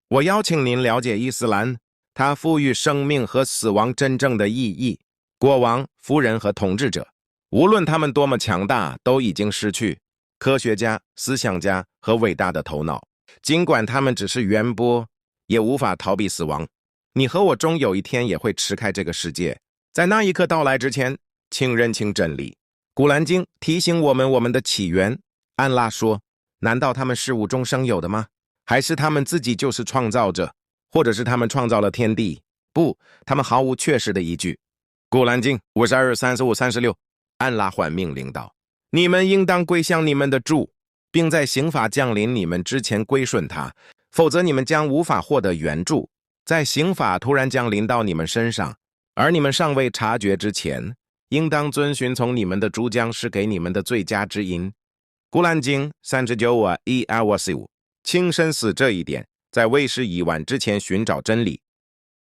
我邀请您了解伊斯兰，它赋予生命和死亡真正的意义。国王、夫人和统治者，无论他们多么强大，都已经失去科学家、思想家和伟大的头脑。尽管他们只是圆波，也无法逃避死亡。你和我终有一天也会离开这个世界，在那一刻到来之前，请认清真理。古兰经提醒我们的起源。安拉说：难道他们是无中生有的吗？还是他们自己就是创造者，或者是他们创造了天地？不，他们毫无确实的依据。古兰经52、35、36，安拉缓命令道：你们应当归向你们的主，并在刑罚降临你们之前归顺他，否则你们将无法获得援助。在刑法突然降临到你们身上，而你们尚未察觉之前，应当遵循从你们的主将施给你们的最佳指引。古兰经39:1-5，请深思这一点，在为时已晚之前寻找真理。